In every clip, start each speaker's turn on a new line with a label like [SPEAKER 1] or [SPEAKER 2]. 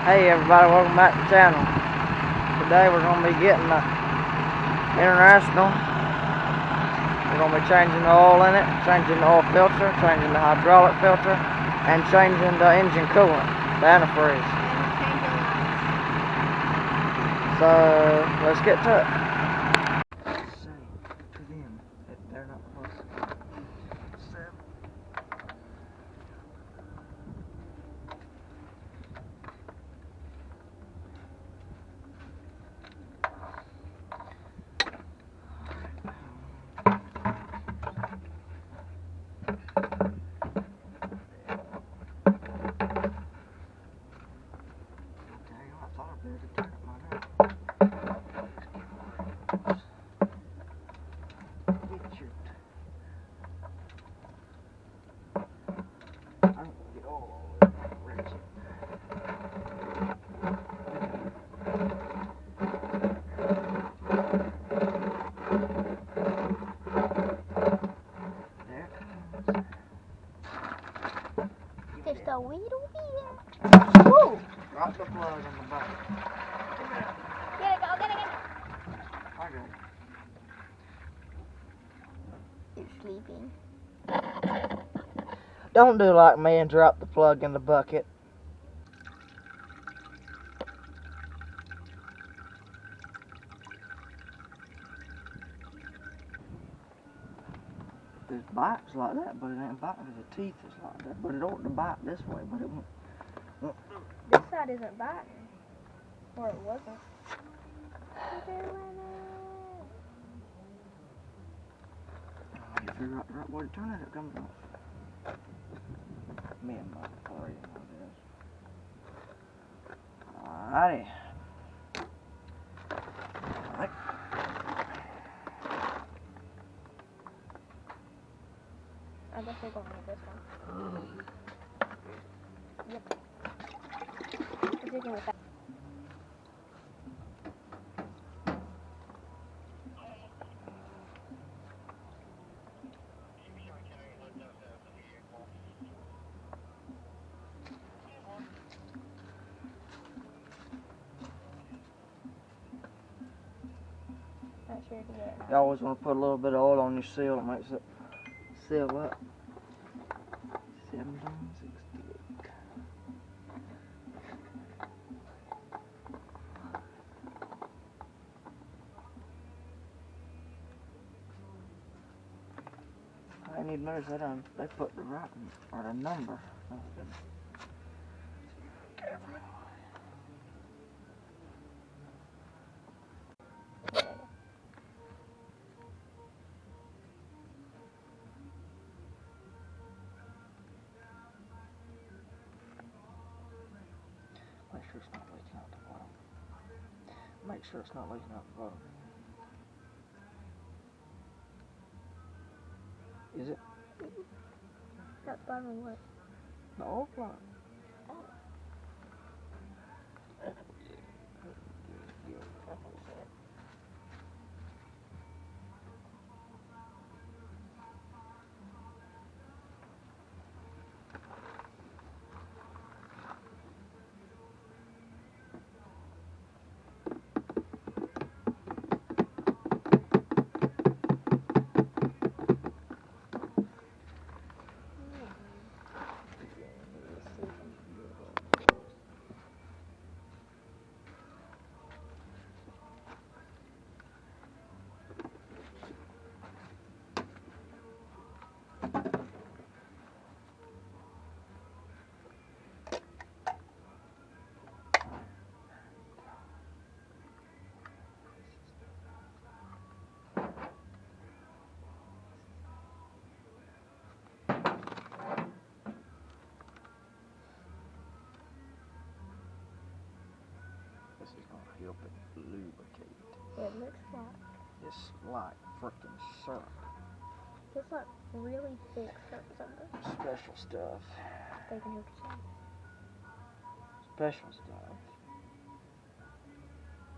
[SPEAKER 1] Hey everybody, welcome back to the channel. Today we're going to be getting the International. We're going to be changing the oil in it, changing the oil filter, changing the hydraulic filter, and changing the engine coolant, the antifreeze. So, let's get to it. Say to them that they're not supposed to.
[SPEAKER 2] Just a little bit.
[SPEAKER 1] Woo! Drop the plug in the bucket.
[SPEAKER 2] Get it, go, get it, get it.
[SPEAKER 1] I got it.
[SPEAKER 2] You're sleeping.
[SPEAKER 1] Don't do like me and drop the plug in the bucket. There's bites like that, but it ain't biting. The teeth is like that, but it ought to bite this way, but it won't.
[SPEAKER 2] This side isn't biting. Or it wasn't.
[SPEAKER 1] You figure out the right way to turn it, it comes off. Me and my party on this. Alrighty. Alright.
[SPEAKER 2] I guess we're going with this one. Yep. We're taking with that. Not sure if you get it now.
[SPEAKER 1] You always want to put a little bit of oil on your seal. It makes it seal up. 1768. I need notice that they put the right or the number. Make sure it's not leaking out the bottom. Make sure it's not leaking out the bottom. Is it?
[SPEAKER 2] That's bottom of what?
[SPEAKER 1] The oil plug. This is going to help it lubricate.
[SPEAKER 2] It looks like.
[SPEAKER 1] It's like freaking syrup.
[SPEAKER 2] It's like really thick something.
[SPEAKER 1] Special stuff.
[SPEAKER 2] They can help you see.
[SPEAKER 1] Special stuff.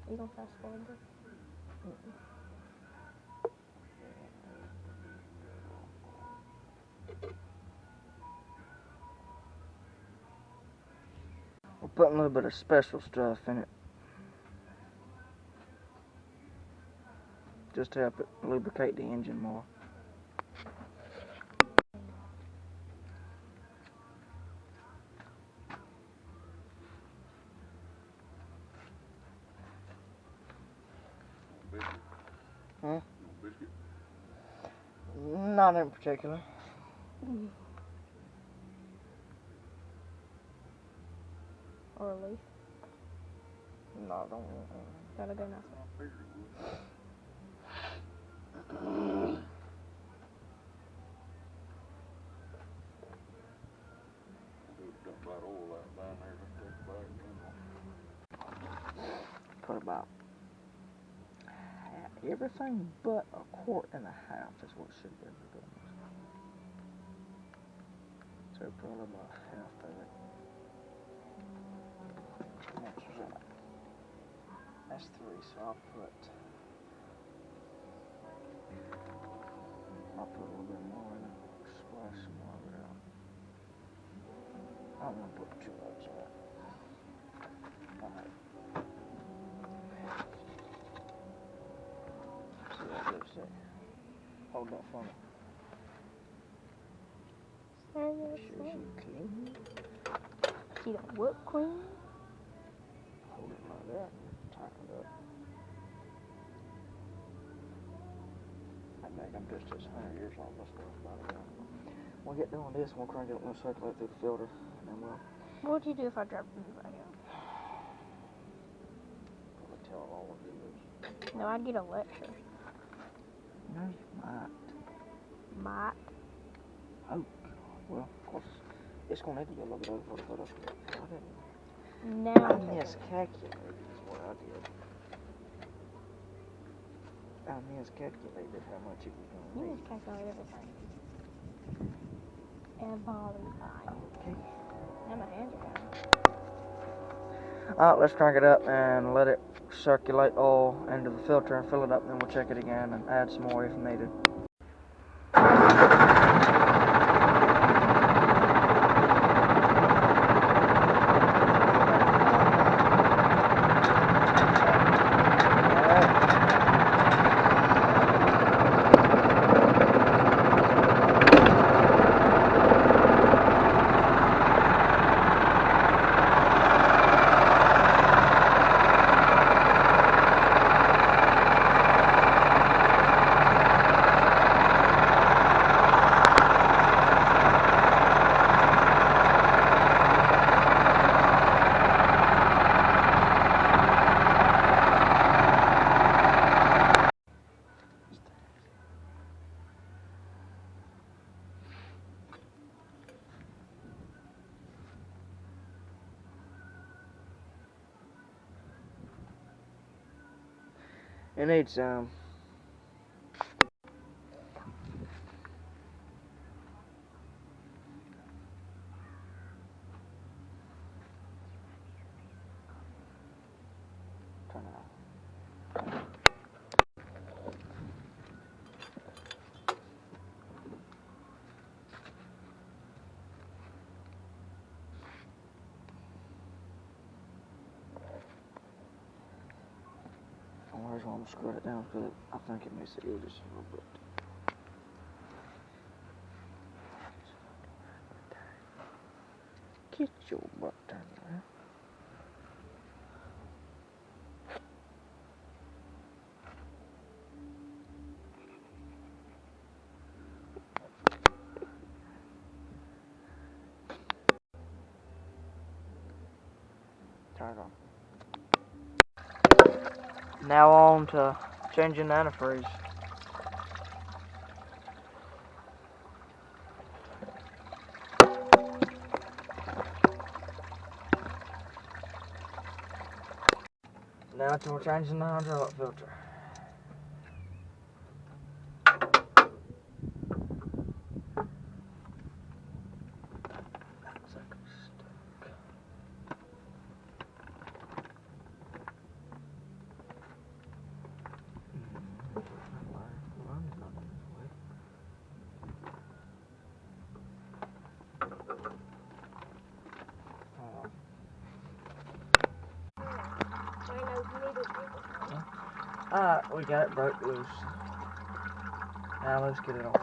[SPEAKER 2] Are you gonna fast forward this?
[SPEAKER 1] We're putting a little bit of special stuff in it, just to help it lubricate the engine more. Huh? Not in particular.
[SPEAKER 2] Or a leaf.
[SPEAKER 1] No, I don't want
[SPEAKER 2] Gotta go now.
[SPEAKER 1] Put about everything but 1.5 quarts is what should be good. So probably about half of it. That's 3, so I'll put a little bit more in it. Splash some more of it out. I don't want to put too much in it. Alright. See what it looks like. Hold that for me. Sure she clean.
[SPEAKER 2] She don't whip cream.
[SPEAKER 1] Hold it like that. Tighten it up. I think I'm just as 100 years old. Let's go about it. We'll get done with this. We'll crank it up and circulate through the filter. And then we'll
[SPEAKER 2] What would you do if I dropped the back out?
[SPEAKER 1] probably tell all of you.
[SPEAKER 2] No, I'd get a lecture.
[SPEAKER 1] No, you might.
[SPEAKER 2] Might.
[SPEAKER 1] Oh, well, of course, it's going to need to be a little bit over the photo.
[SPEAKER 2] Now
[SPEAKER 1] I miscalculated is what I did. I miscalculated how much it was going to
[SPEAKER 2] you
[SPEAKER 1] be.
[SPEAKER 2] just calculate everything. Everything.
[SPEAKER 1] Okay.
[SPEAKER 2] Now my hands are down.
[SPEAKER 1] Alright, let's crank it up and let it circulate oil into the filter and fill it up, then we'll check it again and add some more if needed. It needs some. Turn it off. Where's one? I'm gonna screw it down because I think it makes it easier just a little bit. Get your butt down there. Turn it on. Now on to changing the antifreeze. Now we're changing the hydraulic filter. Alright, we got it broke loose. Now let's get it off.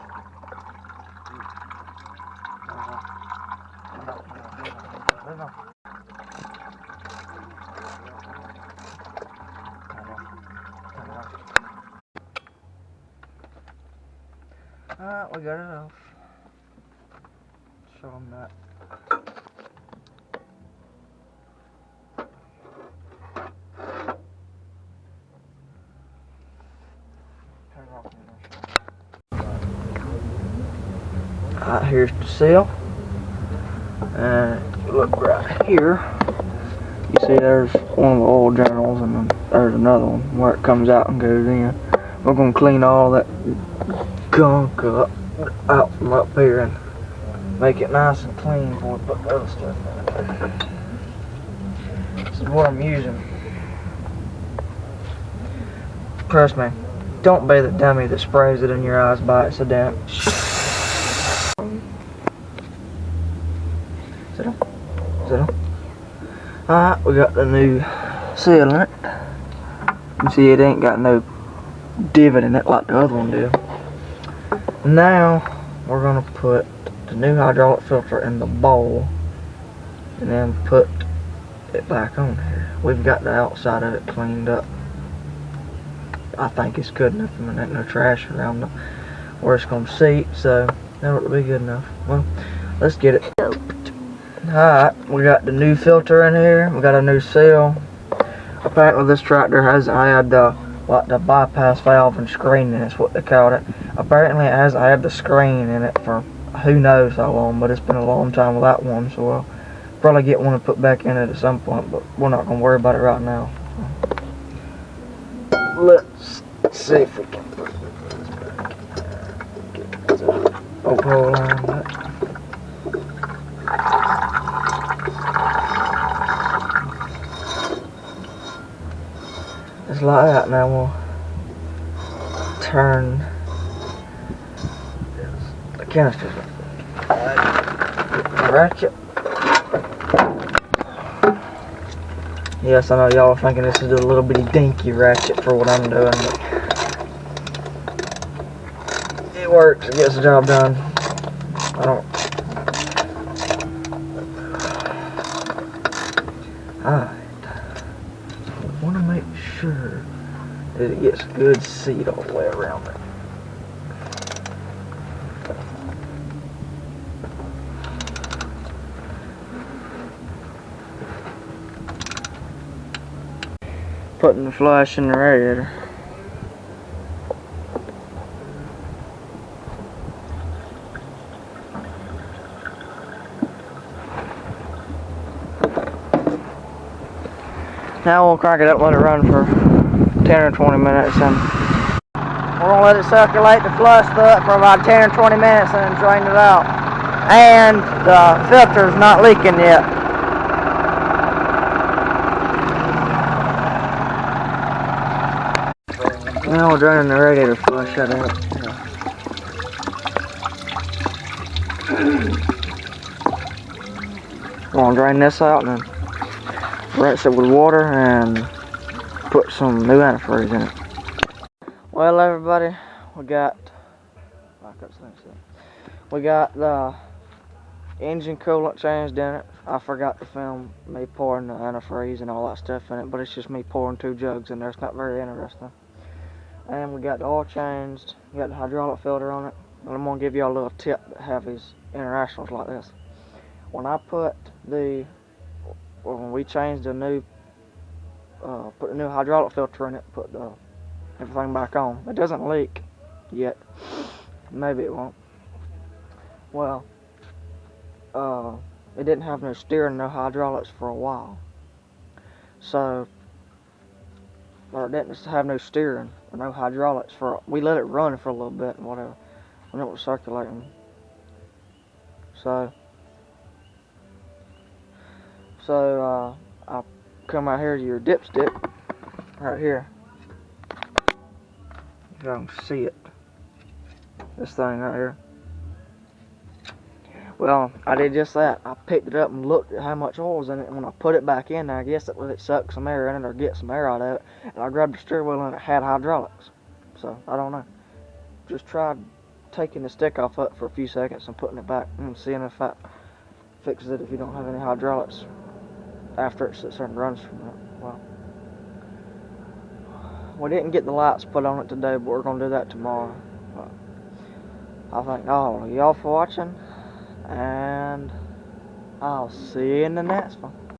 [SPEAKER 1] Alright, we got it off. Show them that. Alright, here's the seal. And if you look right here, you see there's one of the oil journals, and then there's another one where it comes out and goes in. We're going to clean all that gunk up out from up here and make it nice and clean before we put the other stuff in. This is what I'm using. Trust me, don't be the dummy that sprays it in your eyes by accident. Sit down. Sit down. Alright, we got the new seal in it. You see it ain't got no divot in it like the other one did. Now we're gonna put the new hydraulic filter in the bowl and then put it back on here. We've got the outside of it cleaned up. I think it's good enough. I mean, there ain't no trash around where it's gonna seat, so that'll be good enough. Well, let's get it. Alright, we got the new filter in here. We got a new seal. Apparently this tractor hasn't had the bypass valve and screen in it, that's what they called it. Apparently it hasn't had the screen in it for who knows how long, but it's been a long time without one, so we'll probably get one and put back in it at some point, but we're not going to worry about it right now. Let's see if we can put this back. Get the pole lined up. Just like that. Now we'll turn the canisters. Ratchet. Yes, I know y'all are thinking this is a little bitty dinky ratchet for what I'm doing, but it works. It gets the job done. I don't. I want to make sure that it gets a good seat all the way around it. Putting the flush in the radiator. Now we'll crank it up, let it run for 10 or 20 minutes, and we're going to let it circulate the flush for about 10 or 20 minutes and then drain it out. And the filter's not leaking yet. Now we're draining the radiator flush out of it. We're going to drain this out and then rinse it with water and put some new antifreeze in it. Well, everybody, we got the engine coolant changed in it. I forgot to film me pouring the antifreeze and all that stuff in it, but it's just me pouring 2 jugs in there. It's not very interesting. And we got the oil changed. We got the hydraulic filter on it. And I'm gonna give y'all a little tip that have these internationals like this. When we changed the new, put the new hydraulic filter in it, put everything back on. It doesn't leak yet. Maybe it won't. Well, it didn't have no steering, no hydraulics for a while. So, or it didn't have no steering or no hydraulics we let it run for a little bit and whatever, when it was circulating. So I come out here to your dipstick, right here. If y'all can see it, this thing right here. Well, I did just that. I picked it up and looked at how much oil was in it, and when I put it back in there, I guess it sucked some air in it or get some air out of it, and I grabbed the steering wheel and it had hydraulics. So, I don't know. Just tried taking the stick off it for a few seconds and putting it back and seeing if that fixes it if you don't have any hydraulics after it sits there and runs from it. Well, we didn't get the lights put on it today, but we're going to do that tomorrow. But I thank all of y'all for watching, and I'll see you in the next one.